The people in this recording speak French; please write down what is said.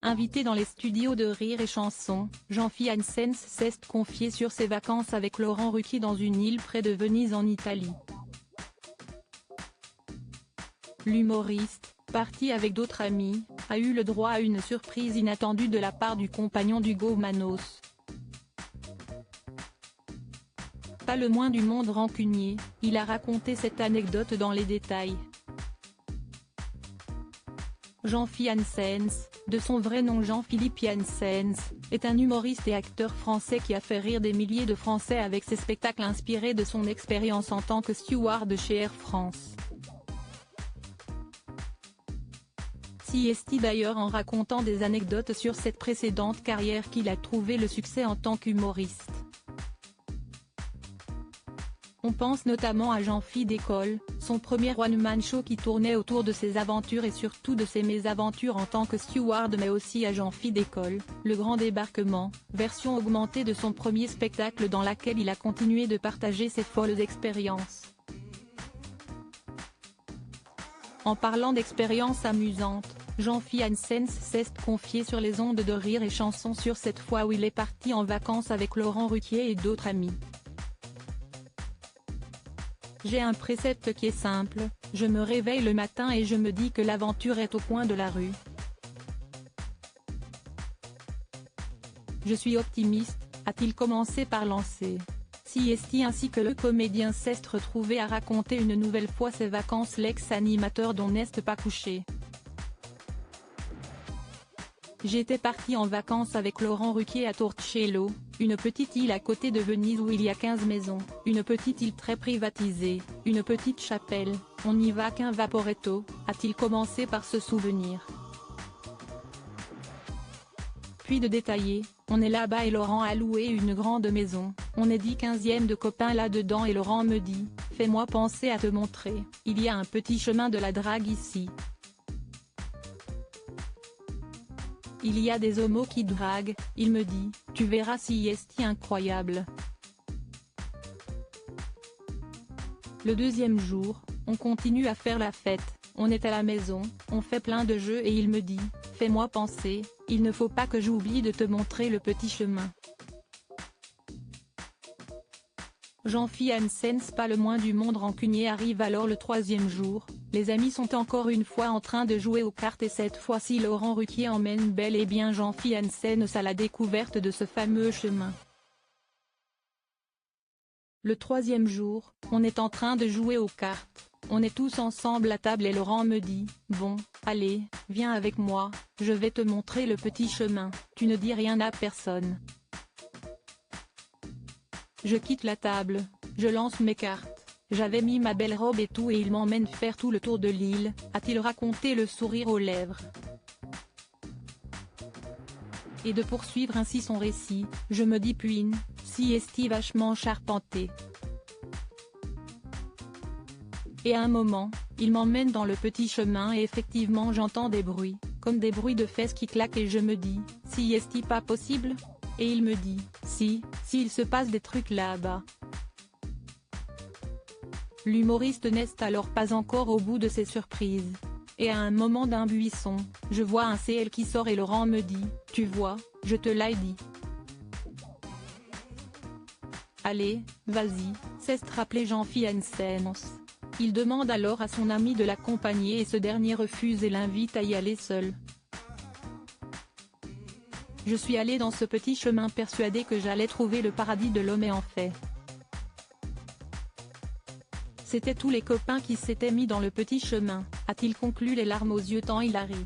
Invité dans les studios de Rire et Chanson, Jean-Philippe Janssens s'est confié sur ses vacances avec Laurent Ruquier dans une île près de Venise en Italie. L'humoriste, parti avec d'autres amis, a eu le droit à une surprise inattendue de la part du compagnon d'Hugo Manos. Pas le moins du monde rancunier, il a raconté cette anecdote dans les détails. Jean-Philippe Janssens, de son vrai nom Jean-Philippe Janssens, est un humoriste et acteur français qui a fait rire des milliers de Français avec ses spectacles inspirés de son expérience en tant que steward chez Air France. Si est-il d'ailleurs en racontant des anecdotes sur cette précédente carrière qu'il a trouvé le succès en tant qu'humoriste. On pense notamment à Jean-Philippe Décolle, son premier one-man show qui tournait autour de ses aventures et surtout de ses mésaventures en tant que steward, mais aussi à Jean-Philippe Décolle, Le Grand Débarquement, version augmentée de son premier spectacle dans laquelle il a continué de partager ses folles expériences. En parlant d'expériences amusantes, Jean-Philippe Janssens s'est confié sur les ondes de Rire et Chanson sur cette fois où il est parti en vacances avec Laurent Ruquier et d'autres amis. J'ai un précepte qui est simple, je me réveille le matin et je me dis que l'aventure est au coin de la rue. Je suis optimiste, a-t-il commencé par lancer. Si est ainsi que le comédien s'est retrouvé à raconter une nouvelle fois ses vacances, l'ex-animateur dont n'est pas couché. J'étais parti en vacances avec Laurent Ruquier à Torcello, une petite île à côté de Venise où il y a 15 maisons, une petite île très privatisée, une petite chapelle, on n'y va qu'un vaporetto, a-t-il commencé par se souvenir. Puis de détailler, on est là-bas et Laurent a loué une grande maison, on est 10-15e de copains là-dedans et Laurent me dit, fais-moi penser à te montrer, il y a un petit chemin de la drague ici. Il y a des homos qui draguent, il me dit, tu verras si est incroyable. Le deuxième jour, on continue à faire la fête, on est à la maison, on fait plein de jeux et il me dit, fais-moi penser, il ne faut pas que j'oublie de te montrer le petit chemin. Jean-Philippe Janssens, pas le moins du monde rancunier, arrive alors le troisième jour, les amis sont encore une fois en train de jouer aux cartes et cette fois-ci Laurent Ruquier emmène bel et bien Jean-Philippe Janssens à la découverte de ce fameux chemin. Le troisième jour, on est en train de jouer aux cartes, on est tous ensemble à table et Laurent me dit, bon, allez, viens avec moi, je vais te montrer le petit chemin, tu ne dis rien à personne. Je quitte la table, je lance mes cartes, j'avais mis ma belle robe et tout et il m'emmène faire tout le tour de l'île, a-t-il raconté le sourire aux lèvres. Et de poursuivre ainsi son récit, je me dis puine, si est vachement charpenté. Et à un moment, il m'emmène dans le petit chemin et effectivement j'entends des bruits, comme des bruits de fesses qui claquent et je me dis, si est pas possible ? Et il me dit, si il se passe des trucs là-bas. L'humoriste n'est alors pas encore au bout de ses surprises. Et à un moment d'un buisson, je vois un CL qui sort et Laurent me dit, tu vois, je te l'ai dit. Allez, vas-y, s'est rappelé Jean-Philippe Janssens. Il demande alors à son ami de l'accompagner et ce dernier refuse et l'invite à y aller seul. Je suis allé dans ce petit chemin persuadé que j'allais trouver le paradis de l'homme et en fait. C'étaient tous les copains qui s'étaient mis dans le petit chemin, a-t-il conclu les larmes aux yeux tant il a ri.